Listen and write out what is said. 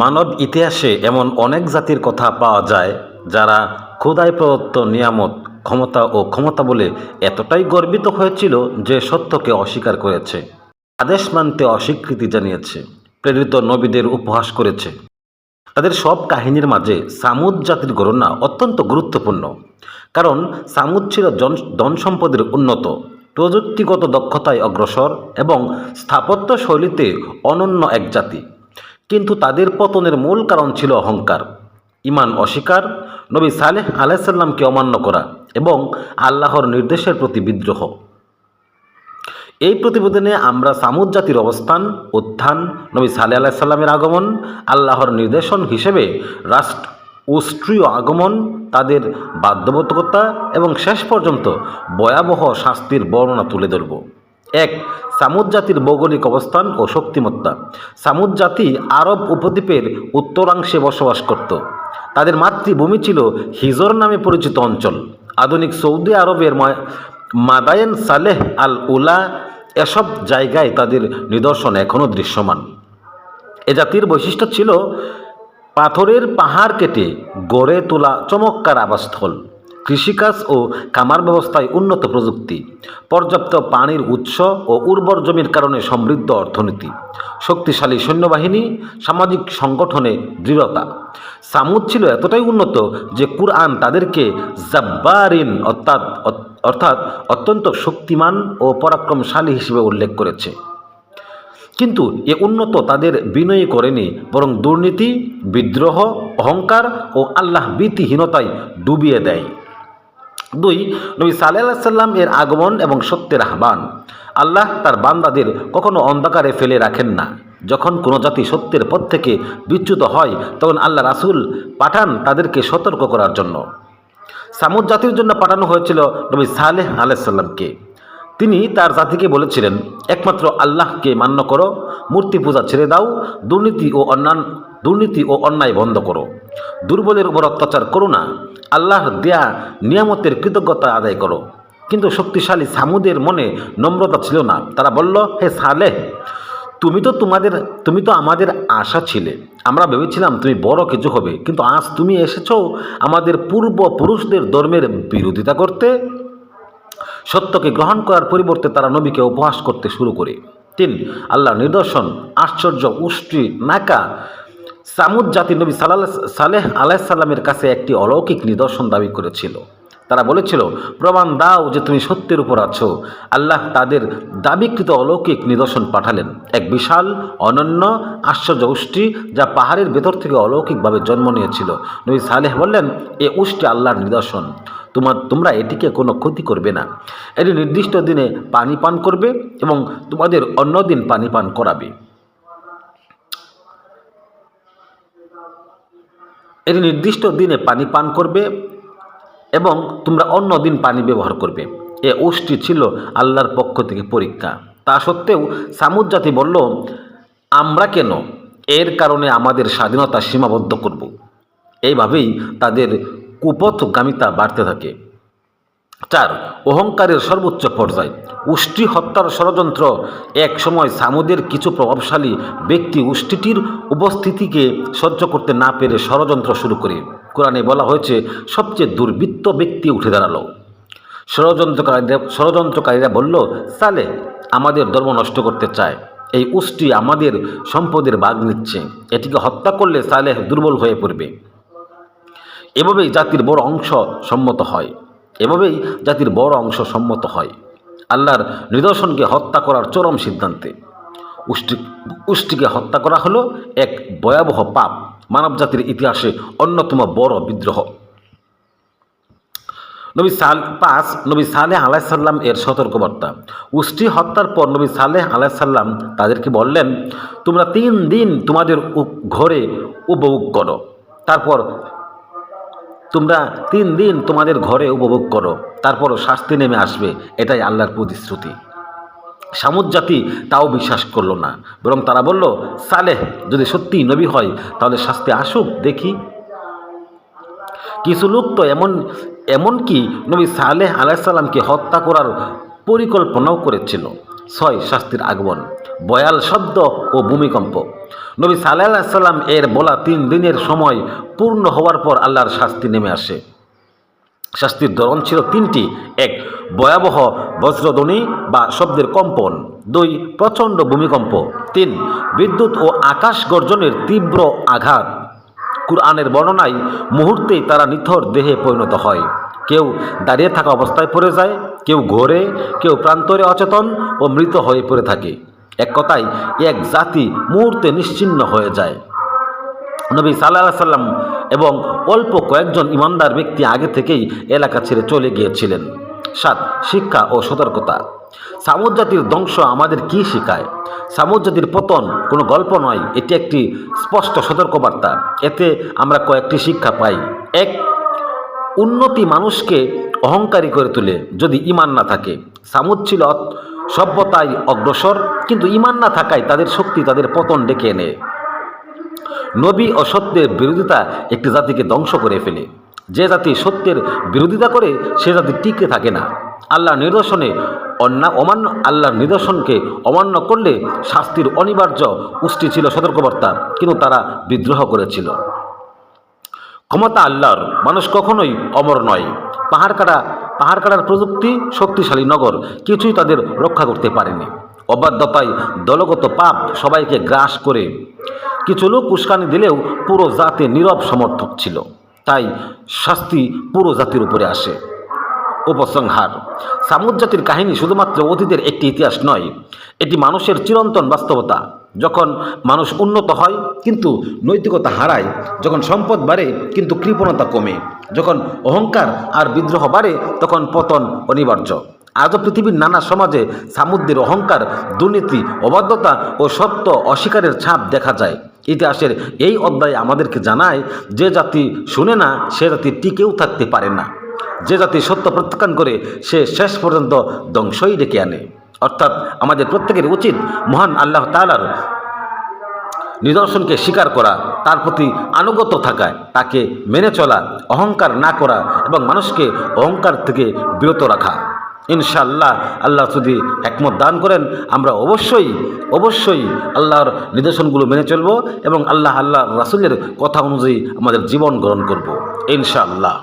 মানব ইতিহাসে এমন অনেক জাতির কথা পাওয়া যায় যারা খোদাই প্রদত্ত নিয়ামত ক্ষমতা ও ক্ষমতা বলে এতটাই গর্বিত হয়েছিল যে সত্যকে অস্বীকার করেছে, আদেশ মানতে অস্বীকৃতি জানিয়েছে, প্রেরিত নবীদের উপহাস করেছে। তাদের সব কাহিনীর মাঝে সামুদ জাতির গণনা অত্যন্ত গুরুত্বপূর্ণ, কারণ সামুদ ছিল ধন সম্পদের উন্নত, প্রযুক্তিগত দক্ষতায় অগ্রসর এবং স্থাপত্য শৈলীতে অনন্য এক জাতি। কিন্তু তাদের পতনের মূল কারণ ছিল অহংকার, ঈমান অস্বীকার, নবী সালেহ আলাইসাল্লামকে অমান্য করা এবং আল্লাহর নির্দেশের প্রতি বিদ্রোহ। এই প্রতিবেদনে আমরা সামুদ জাতির অবস্থান, উত্থান, নবী সালেহ আলাইসাল্লামের আগমন, আল্লাহর নির্দেশন হিসেবে রাষ্ট্রীয় আগমন, তাদের বাধ্যবাধকতা এবং শেষ পর্যন্ত ভয়াবহ শাস্তির বর্ণনা তুলে ধরব। 1. সামুদ জাতির ভৌগোলিক অবস্থান ও শক্তিমত্তা। সামুদ জাতি আরব উপদ্বীপের উত্তরাংশে বসবাস করত। তাদের মাতৃভূমি ছিল হিজর নামে পরিচিত অঞ্চল। আধুনিক সৌদি আরবের মাদায়েন সালেহ আল উলা এসব জায়গায় তাদের নিদর্শন এখনও দৃশ্যমান। এ জাতির বৈশিষ্ট্য ছিল পাথরের পাহাড় কেটে গড়ে তোলা চমৎকার আবাসস্থল, কৃষিকাজ ও খামার ব্যবস্থায় উন্নত প্রযুক্তি, পর্যাপ্ত পানির উৎস ও উর্বর জমির কারণে সমৃদ্ধ অর্থনীতি, শক্তিশালী সৈন্যবাহিনী, সামাজিক সংগঠনে দৃঢ়তা। সামুদ ছিল এতটাই উন্নত যে কুরআন তাদেরকে জাব্বারিন অর্থাৎ অত্যন্ত শক্তিমান ও পরাক্রমশালী হিসেবে উল্লেখ করেছে। কিন্তু এ উন্নত তাদের বিনয়ী করেনি, বরং দুর্নীতি, বিদ্রোহ, অহংকার ও আল্লাহ ভীতিহীনতায় ডুবিয়ে দেয়। 2. নবী সালেহ আলাইসাল্লাম এর আগমন এবং সত্যের আহ্বান। আল্লাহ তার বান্দাদের কখনো অন্ধকারে ফেলে রাখেন না। যখন কোনো জাতি সত্যের পথ থেকে বিচ্যুত হয় তখন আল্লাহ রাসূল পাঠান তাদেরকে সতর্ক করার জন্য। সামুদ জাতির জন্য পাঠানো হয়েছিল নবী সালেহ আলাইসাল্লামকে। তিনি তার জাতিকে বলেছিলেন, একমাত্র আল্লাহকে মান্য করো, মূর্তি পূজা ছেড়ে দাও, দুর্নীতি ও অন্যায় বন্ধ করো, দুর্বলের উপর অত্যাচার করো না, আল্লাহর দেয়া নিয়ামতের কৃতজ্ঞতা আদায় করো। কিন্তু শক্তিশালী সামুদের মনে নম্রতা ছিল না। তারা বলল, হে সালেহ, তুমি তো আমাদের আশা ছিলে। আমরা ভেবেছিলাম তুমি বড় কিছু হবে, কিন্তু আজ তুমি এসেছো আমাদের পূর্বপুরুষদের ধর্মের বিরোধিতা করতে। সত্যকে গ্রহণ করার পরিবর্তে তারা নবীকে উপহাস করতে শুরু করে। 3. আল্লাহর নিদর্শন, আশ্চর্য, উষ্টি, নাকা। সামুদ জাতি নবী সালেহ আলাইসাল্লামের কাছে একটি অলৌকিক নিদর্শন দাবি করেছিল। তারা বলেছিল, প্রমাণ দাও যে তুমি সত্যের উপর আছো। আল্লাহ তাদের দাবিকৃত অলৌকিক নিদর্শন পাঠালেন, এক বিশাল, অনন্য, আশ্চর্য উষ্টি যা পাহাড়ের ভেতর থেকে অলৌকিকভাবে জন্ম নিয়েছিল। নবী সালেহ বললেন, এ উষ্টি আল্লাহর নিদর্শন, তোমরা এটিকে কোনো ক্ষতি করবে না। এটি নির্দিষ্ট দিনে পানি পান করবে এবং তোমাদের অন্য দিন পানি পান করাবে। এটি নির্দিষ্ট দিনে পানি পান করবে এবং তোমরা অন্য দিন পানি ব্যবহার করবে। এ উষ্টি ছিল আল্লাহর পক্ষ থেকে পরীক্ষা। তা সত্ত্বেও সামুদ জাতি বলল, আমরা কেন এর কারণে আমাদের স্বাধীনতা সীমাবদ্ধ করব। এইভাবেই তাদের কুপথগামিতা বাড়তে থাকে। 4. অহংকারের সর্বোচ্চ পর্যায়, উষ্টি হত্যার ষড়যন্ত্র। এক সময় সামুদের কিছু প্রভাবশালী ব্যক্তি উষ্টিটির উপস্থিতিকে সহ্য করতে না পেরে ষড়যন্ত্র শুরু করে। কোরআনে বলা হয়েছে, সবচেয়ে দুর্বৃত্ত ব্যক্তি উঠে দাঁড়ালো। ষড়যন্ত্রকারীরা বলল, সালেহ আমাদের ধর্ম নষ্ট করতে চায়। এই উষ্টি আমাদের সম্পদের ভাগ নিচ্ছে। এটিকে হত্যা করলে সালেহ দুর্বল হয়ে পড়বে। এভাবেই জাতির বড় অংশ সম্মত হয় আল্লাহর নিদর্শনকে হত্যা করার চরম সিদ্ধান্তে। উষ্টিকে হত্যা করা হলো এক ভয়াবহ পাপ, মানবজাতির ইতিহাসে অন্যতম বড় বিদ্রোহ। নবী সালেহ আলাইসাল্লাম এর সতর্কবার্তা। উষ্টি হত্যার পর নবী সালেহ আলাইসাল্লাম তাদেরকে বললেন, তোমরা 3 দিন তোমাদের ঘরে উপভোগ করো, তারপর শাস্তি নেমে আসবে। এটাই আল্লাহর প্রতিশ্রুতি। সামুদ জাতি তাও বিশ্বাস করল না, বরং তারা বলল, সালেহ যদি সত্যি নবী হয় তাহলে শাস্তি আসুক দেখি। কিছু লোক তো এমনকি নবী সালেহ আলাইসাল্লামকে হত্যা করার পরিকল্পনাও করেছিল। 6. শাস্তির আগমন, ভয়াল শব্দ ও ভূমিকম্প। নবী সাল্লাল্লাহু আলাইহি সাল্লাম এর বলা 3 দিনের সময় পূর্ণ হওয়ার পর আল্লাহর শাস্তি নেমে আসে। শাস্তির ধরন ছিল 3টি। 1. ভয়াবহ বজ্রধ্বনি বা শব্দের কম্পন। 2. প্রচণ্ড ভূমিকম্প। 3. বিদ্যুৎ ও আকাশ গর্জনের তীব্র আঘাত। কুরআনের বর্ণনায় মুহূর্তেই তারা নিথর দেহে পরিণত হয়। কেউ দাঁড়িয়ে থাকা অবস্থায় পড়ে যায়, কেউ ঘোরে, কেউ প্রান্তরে অচেতন ও মৃত হয়ে পড়ে থাকে। এক কথায় এক জাতি মুহূর্তে নিশ্চিহ্ন হয়ে যায়। নবী সাল্লাল্লাহু আলাইহি সাল্লাম এবং অল্প কয়েকজন ইমানদার ব্যক্তি আগে থেকেই এলাকা ছেড়ে চলে গিয়েছিলেন। 7. শিক্ষা ও সতর্কতা। সামুদ জাতির ধ্বংস আমাদের কি শেখায়? সামুদ জাতির পতন কোনো গল্প নয়, এটি একটি স্পষ্ট সতর্কবার্তা। এতে আমরা কয়েকটি শিক্ষা পাই। 1. উন্নতি মানুষকে অহংকারী করে তোলে যদি ঈমান না থাকে। সামুদ ছিল সভ্যতায় অগ্রসর, কিন্তু ঈমান না থাকায় তাদের শক্তি তাদের পতন ডেকে এনে। নবী ও সত্যের বিরোধিতা একটি জাতিকে ধ্বংস করে ফেলে। যে জাতি সত্যের বিরোধিতা করে সে জাতি টিকে থাকে না। আল্লাহর নিদর্শনকে অমান্য করলে শাস্তির অনিবার্য উষ্টি ছিল সতর্কবার্তা, কিন্তু তারা বিদ্রোহ করেছিল। ক্ষমতা আল্লাহর, মানুষ কখনোই অমর নয়। পাহাড় কাটার প্রযুক্তি, শক্তিশালী নগর কিছুই তাদের রক্ষা করতে পারেনি। অবাধ্যতায় দলগত পাপ সবাইকে গ্রাস করে। কিছু লোক উস্কানি দিলেও পুরো জাতি নীরব সমর্থক ছিল, তাই শাস্তি পুরো জাতির উপরে আসে। উপসংহার: সামুদ জাতির কাহিনী শুধুমাত্র অতীতের একটি ইতিহাস নয়, এটি মানুষের চিরন্তন বাস্তবতা। যখন মানুষ উন্নত হয় কিন্তু নৈতিকতা হারায়, যখন সম্পদ বাড়ে কিন্তু কৃপণতা কমে, যখন অহংকার আর বিদ্রোহ বাড়ে তখন পতন অনিবার্য। আজও পৃথিবীর নানা সমাজে সামুদ্রের অহংকার, দুর্নীতি, অবাধ্যতা ও সত্য অস্বীকারের ছাপ দেখা যায়। ইতিহাসের এই অধ্যায় আমাদেরকে জানায়, যে জাতি শুনে না সে জাতি টিকেও থাকতে পারে না। যে জাতি সত্য প্রত্যাখ্যান করে সে শেষ পর্যন্ত ধ্বংসই ডেকে আনে। অর্থাৎ আমাদের প্রত্যেকের উচিত মহান আল্লাহ তাআলার নিদর্শনকে স্বীকার করা, তার প্রতি আনুগত্য থাকা, তাকে মেনে চলা, অহংকার না করা এবং মানুষকে অহংকার থেকে বিরত রাখা। ইনশাআল্লাহ আল্লাহ যদি হিকমত দান করেন, আমরা অবশ্যই আল্লাহর নিদর্শনগুলো মেনে চলব এবং আল্লাহ রাসূলের কথা অনুযায়ী আমাদের জীবন গ্রহণ করব ইনশাআল্লাহ।